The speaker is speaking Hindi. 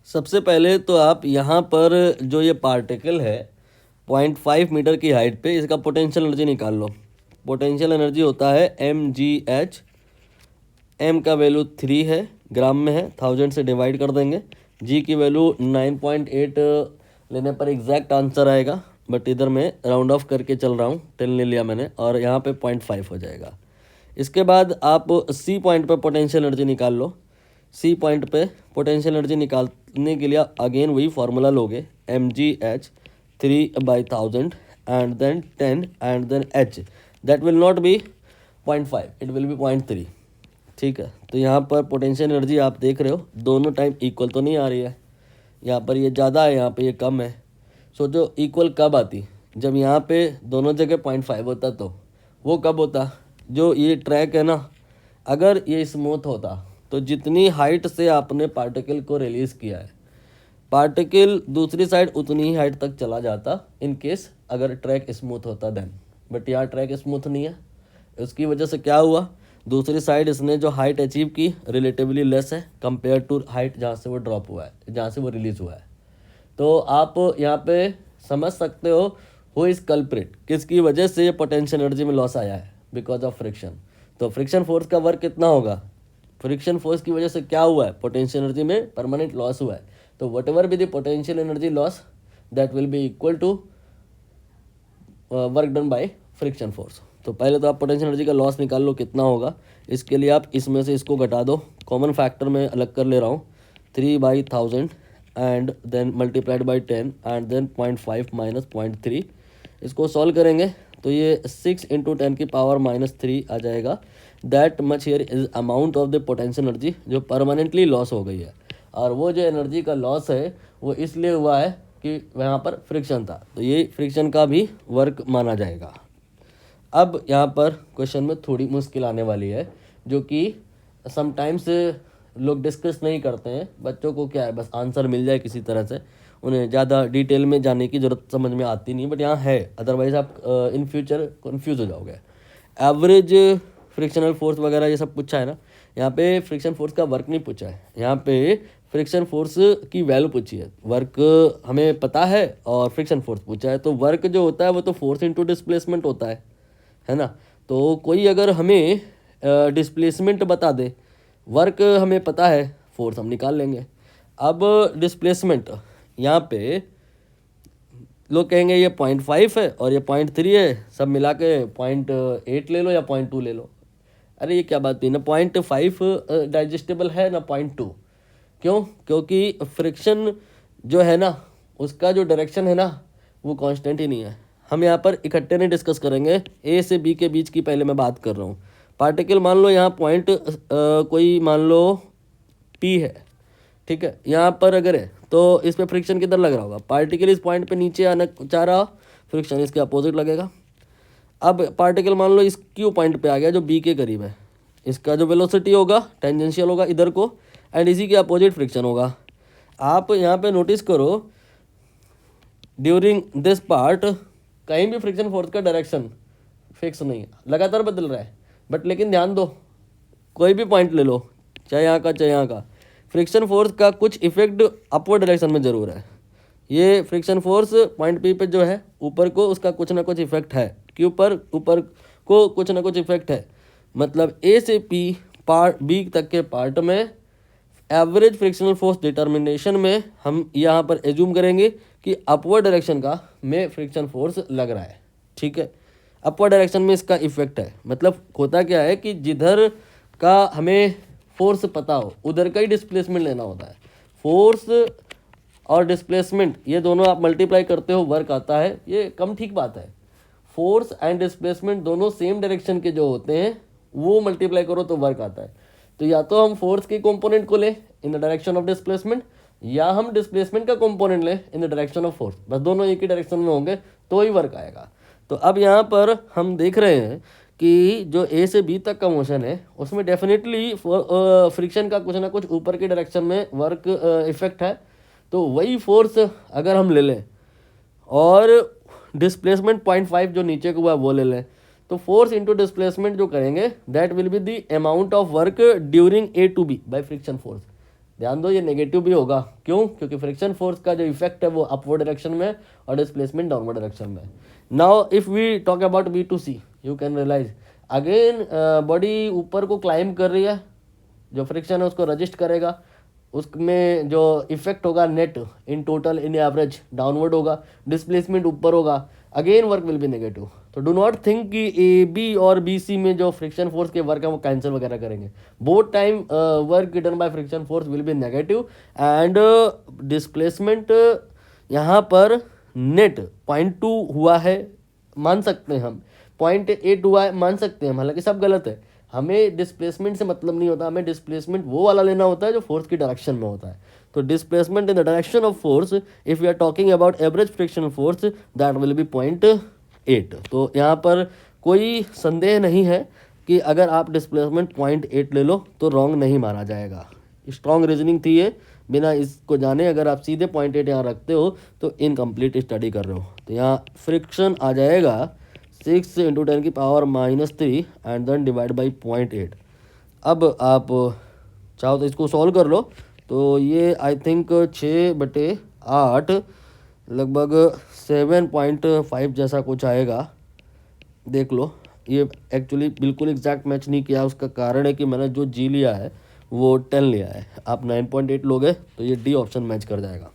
सबसे पहले तो आप यहाँ पर जो ये पार्टिकल है 0.5 मीटर की हाइट पे, इसका पोटेंशियल एनर्जी निकाल लो। पोटेंशियल एनर्जी होता है mgh। m का वैल्यू 3 है, ग्राम में है, 1000 से डिवाइड कर देंगे। g की वैल्यू 9.8 लेने पर एग्जैक्ट आंसर आएगा, बट इधर मैं राउंड ऑफ करके चल रहा हूँ, 10 ले लिया मैंने, और यहाँ पे 0.5 हो जाएगा। इसके बाद आप सी पॉइंट पे पोटेंशियल एनर्जी निकाल लो। सी पॉइंट पे पोटेंशियल एनर्जी निकालने के लिए अगेन वही फार्मूला लोगे, mgh 3/1000 and then 10 and then h, that will not be 0.5, it will be 0.3। ठीक है, तो यहाँ पर पोटेंशियल एनर्जी आप देख रहे हो दोनों टाइम इक्वल तो नहीं आ रही है, यहाँ पर ये ज़्यादा है, यहाँ पे ये कम है। सोचो इक्वल कब आती, जब यहाँ पे दोनों जगह 0.5 होता, तो वो कब होता, जो ये ट्रैक है ना, अगर ये स्मूथ होता तो जितनी हाइट से आपने पार्टिकल को रिलीज़ किया है, पार्टिकल दूसरी साइड उतनी ही हाइट तक चला जाता, इन केस अगर ट्रैक स्मूथ होता देन। बट यहाँ ट्रैक स्मूथ नहीं है, उसकी वजह से क्या हुआ, दूसरी साइड इसने जो हाइट अचीव की रिलेटिवली लेस है कंपेयर टू हाइट जहाँ से वो ड्रॉप हुआ है, जहाँ से वो रिलीज हुआ है। तो आप यहाँ पे समझ सकते हो हु इज कल्प्रिट, किसकी वजह से ये पोटेंशियल एनर्जी में लॉस आया है, बिकॉज ऑफ फ्रिक्शन। तो फ्रिक्शन फोर्स का वर्क कितना होगा, फ्रिक्शन फोर्स की वजह से क्या हुआ है, पोटेंशियल एनर्जी में परमानेंट लॉस हुआ है। तो whatever be the potential energy loss, that will be equal to work done by friction force. तो पहले तो आप पोटेंशियल एनर्जी का लॉस निकाल लो कितना होगा। इसके लिए आप इसमें से इसको घटा दो, कॉमन फैक्टर में अलग कर ले रहा हूँ, 3/1000 and then multiplied by 10 and then 0.5 minus 0.3। इसको सॉल्व करेंगे तो ये 6 × 10⁻³ आ जाएगा। That much here is amount of the potential energy जो परमानेंटली लॉस हो गई है। और वो जो एनर्जी का लॉस है वो इसलिए हुआ है कि वहाँ पर फ्रिक्शन था, तो ये फ्रिक्शन का भी वर्क माना जाएगा। अब यहाँ पर क्वेश्चन में थोड़ी मुश्किल आने वाली है, जो कि समटाइम्स लोग डिस्कस नहीं करते हैं। बच्चों को क्या है, बस आंसर मिल जाए किसी तरह से, उन्हें ज़्यादा डिटेल में जाने की ज़रूरत समझ में आती नहीं, बट यहाँ है, अदरवाइज आप इन फ्यूचर कन्फ्यूज़ हो जाओगे। एवरेज फ्रिक्शनल फोर्स वगैरह ये सब पूछा है ना, यहाँ पे फ्रिक्शन फोर्स का वर्क नहीं पूछा है, यहाँ पे फ्रिक्शन फोर्स की वैल्यू पूछी है। वर्क हमें पता है और फ्रिक्शन फोर्स पूछा है, तो वर्क जो होता है वो तो फोर्स इनटू डिस्प्लेसमेंट होता है ना। तो कोई अगर हमें डिस्प्लेसमेंट बता दे, वर्क हमें पता है, फोर्स हम निकाल लेंगे। अब डिस्प्लेसमेंट यहाँ पे लोग कहेंगे ये 0.5 है और ये 0.3 है, सब मिला के 0.8 ले लो या 0.2 ले लो। अरे ये क्या बात हुई, ना 0.5 डाइजेस्टेबल है ना 0.2। क्यों, क्योंकि फ्रिक्शन जो है ना उसका जो डायरेक्शन है ना वो कांस्टेंट ही नहीं है। हम यहाँ पर इकट्ठे नहीं डिस्कस करेंगे, ए से बी के बीच की पहले मैं बात कर रहा हूँ। पार्टिकल मान लो यहाँ पॉइंट कोई मान लो पी है, ठीक है, यहाँ पर अगर है तो इस पर फ्रिक्शन किधर लग रहा होगा, पार्टिकल इस पॉइंट पे नीचे आना चाह रहा, फ्रिक्शन इसके अपोजिट लगेगा। अब पार्टिकल मान लो इस क्यू पॉइंट पे आ गया जो बी के करीब है, इसका जो वेलोसिटी होगा टेंजेंशियल होगा इधर को, एंड इसी के अपोजिट फ्रिक्शन होगा। आप यहाँ पे नोटिस करो ड्यूरिंग दिस पार्ट कहीं भी फ्रिक्शन फोर्स का डायरेक्शन फिक्स नहीं है, लगातार बदल रहा है। बट लेकिन ध्यान दो, कोई भी पॉइंट ले लो, चाहे यहाँ का चाहे यहाँ का, फ्रिक्शन फोर्स का कुछ इफेक्ट अपवर्ड डायरेक्शन में ज़रूर है। ये फ्रिक्शन फोर्स पॉइंट पी पे जो है ऊपर को उसका कुछ ना कुछ इफेक्ट है, क्यू पर ऊपर को कुछ ना कुछ इफेक्ट है। मतलब ए से पी पार्ट बी तक के पार्ट में एवरेज फ्रिक्शनल फोर्स डिटर्मिनेशन में हम यहाँ पर एज्यूम करेंगे कि अपवर्ड डायरेक्शन का में फ्रिक्शन फोर्स लग रहा है, ठीक है, अपवर्ड डायरेक्शन में इसका इफेक्ट है। मतलब होता क्या है कि जिधर का हमें फोर्स पता हो उधर का ही डिस्प्लेसमेंट लेना होता है। फोर्स और डिस्प्लेसमेंट ये दोनों आप मल्टीप्लाई करते हो, वर्क आता है, ये कम ठीक बात है। फोर्स एंड डिस्प्लेसमेंट दोनों सेम डायरेक्शन के जो होते हैं वो मल्टीप्लाई करो तो वर्क आता है। तो या तो हम फोर्स के कंपोनेंट को लें इन द डायरेक्शन ऑफ डिस्प्लेसमेंट, या हम डिस्प्लेसमेंट का कंपोनेंट लें इन द डायरेक्शन ऑफ फोर्स, बस दोनों एक ही डायरेक्शन में होंगे तो ही वर्क आएगा। तो अब यहाँ पर हम देख रहे हैं कि जो ए से बी तक का मोशन है उसमें डेफिनेटली फ्रिक्शन का कुछ ना कुछ ऊपर के डायरेक्शन में वर्क इफेक्ट है। तो वही फोर्स अगर हम ले लें और डिस्प्लेसमेंट 0.5 जो नीचे को हुआ वो ले लें, तो फोर्स इंटू डिस्प्लेसमेंट जो करेंगे that will be the amount of work during A to B by friction force. ध्यान दो ये नेगेटिव भी होगा, क्यों? क्योंकि फ्रिक्शन फोर्स का जो इफेक्ट है वो अपवर्ड डायरेक्शन में और डिस्प्लेसमेंट डाउनवर्ड डायरेक्शन में। Now if we talk about V2C, you can realize again body ऊपर को क्लाइंब कर रही है, जो फ्रिक्शन है उसको रजिस्ट करेगा, उसमें जो इफेक्ट होगा net in total in average downward होगा, डिस्प्लेसमेंट ऊपर होगा, again work will be negative. तो डू नॉट थिंक कि AB और BC में जो फ्रिक्शन फोर्स के वर्क है वो कैंसिल वगैरह करेंगे। Both time work done by friction force will be negative and displacement यहाँ पर नेट 0.2 हुआ है मान सकते हैं हम, 0.8 हुआ है मान सकते हैं हम, हालांकि सब गलत है। हमें डिस्प्लेसमेंट से मतलब नहीं होता, हमें डिस्प्लेसमेंट वो वाला लेना होता है जो फोर्स की डायरेक्शन में होता है। तो displacement in the direction of force if we are talking about average friction force that will be 0.8। तो यहाँ पर कोई संदेह नहीं है कि अगर आप डिस्प्लेसमेंट 0.8 ले लो तो रॉन्ग नहीं माना जाएगा। स्ट्रॉन्ग रीजनिंग थी ये, बिना इसको जाने अगर आप सीधे 0.8 यहाँ रखते हो तो इनकम्प्लीट स्टडी कर रहे हो। तो यहाँ फ्रिक्शन आ जाएगा 6 × 10⁻³ एंड देन डिवाइड बाई 0.8। अब आप चाहो तो इसको सॉल्व कर लो, तो ये आई थिंक 6/8 लगभग 7.5 जैसा कुछ आएगा। देख लो, ये एक्चुअली बिल्कुल एग्जैक्ट मैच नहीं किया, उसका कारण है कि मैंने जो G लिया है वो 10 लिया है। आप 9.8 लोगे तो ये D ऑप्शन मैच कर जाएगा।